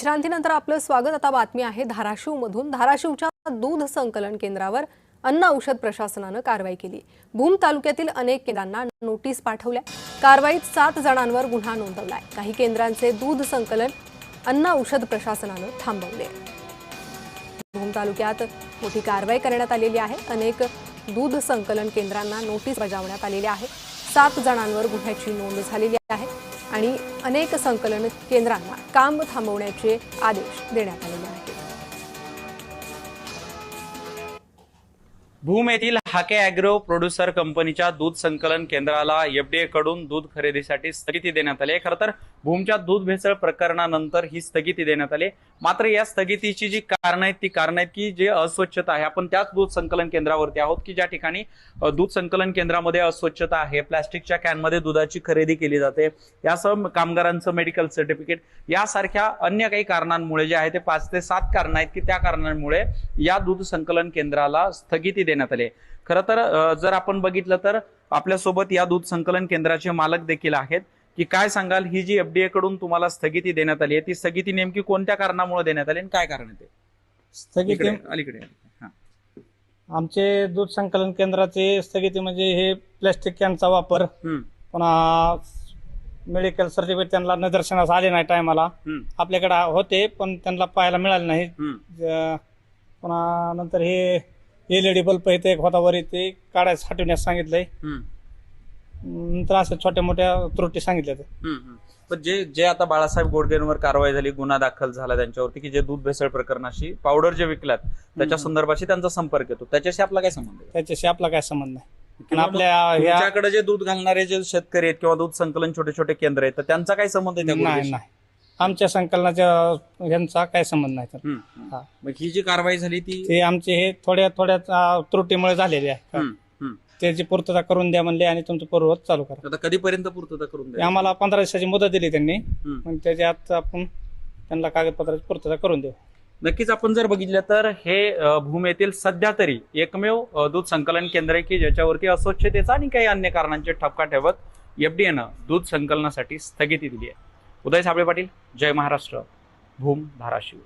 विश्रांतीनंतर आपलं स्वागत। आता बातमी आहे धाराशिवमधून। धाराशिवच्या दूध संकलन केंद्रावर अन्न औषध प्रशासनाने कारवाई केली। भूम तालुक्यातील अनेक केंद्रांना नोटीस पाठवल्या। कारवाईत 7 जणांवर गुन्हा नोंदवलाय। काही केंद्रांचे दूध संकलन अन्न औषध प्रशासनाने थांबवले। भूम तालुक्यात मोठी कारवाई करण्यात आलेली आहे। अनेक दूध संकलन केंद्रांना नोटीस बजावण्यात आलेली आहे। 7 जणांवर गुन्ह्याची नोंद झालेली आहे आणि अनेक संकलन केंद्रांना काम थांबवण्याचे आदेश देण्यात आलेले आहेत। भूम येथील हाके ॲग्रो प्रोड्युसर कंपनीच्या दूध संकलन केंद्राला एफडीए कडून दूध खरेदीसाठी स्थगिती देण्यात आली आहे। खरं तर भूमच्या दूध भेसळ प्रकरणानंतर ही स्थगिती देण्यात आली। मात्र या स्थगितीची जी कारण आहेत ती कारण आहेत की जे अस्वच्छता आहे, आपण त्याच दूध संकलन केंद्रावरती आहोत की ज्या ठिकाणी दूध संकलन केंद्रामध्ये अस्वच्छता आहे, प्लास्टिकच्या कॅनमध्ये दुधाची खरेदी केली जाते, यासह कामगारांचं मेडिकल सर्टिफिकेट यासारख्या अन्य काही कारणांमुळे जे आहे ते 5 ते 7 कारण आहेत की त्या कारणांमुळे या दूध संकलन केंद्राला स्थगिती देण्यात आली। खरं तर जर आपण बघितलं तर आपल्यासोबत या दूध संकलन केंद्राचे मालक देखील आहेत की काय सांगाल, ही जी एफडीए कडून तुम्हाला स्थगिती देण्यात आली आहे ती स्थगिती नेमकी कोणत्या कारणामुळे देण्यात आली आणि काय कारण आहे ते? स्थगिती अलीकडे आमचे दूध संकलन केंद्राचे स्थगिती म्हणजे हे प्लास्टिक कॅनचा वापर, पुन्हा मेडिकल सर्टिफिकेट त्यांना निदर्शनास आले नाही टायमाला, आपल्याकडे होते पण त्यांना पाहायला मिळाले नाही। पुन्हा नंतर हे एलईडी बल्ब इथे एक होता वरी ते काढायला हटवण्यास सांगितलंय। नंतर अशा छोट्या मोठ्या त्रुटी सांगितल्या। पण जे आता बाळासाहेब गोडगेंवर कारवाई झाली, गुन्हा दाखल झाला त्यांच्यावरती की जे दूध भेसळ प्रकरणाशी पावडर जे विकलात त्याच्या संदर्भाशी त्यांचा संपर्क येतो, त्याच्याशी आपला काय संबंध आहे? त्याच्याशी आपला काय संबंध नाही। पण आपल्याकडे जे दूध घालणारे जे शेतकरी आहेत किंवा दूध संकलन छोटे छोटे केंद्र आहेत तर त्यांचा काय संबंध आहे? नाही, आमच्या संकलनाच्या यांचा काय संबंध नाही। मग ही जी कारवाई झाली ती आमचे हे थोड्या त्रुटीमुळे झालेली आहे। त्याची पूर्तता करून द्या म्हणले आणि तुमचं पूर्ववत चालू करा। आता कधीपर्यंत पूर्तता करून द्या? आम्हाला 15 दिवसाची मुदत दिली त्यांनी, मग त्याच्यात आपण त्यांना कागदपत्राची पूर्तता करून देऊ। नक्कीच आपण जर बघितलं तर हे भूम येथील सध्या तरी एकमेव दूध संकलन केंद्र आहे की ज्याच्यावरती अस्वच्छतेचा आणि काही अन्य कारणांचे ठपका ठेवत एफडीएनं दूध संकलनासाठी स्थगिती दिली आहे। उदय साबळे पाटील, जय महाराष्ट्र, भूम, धाराशिव।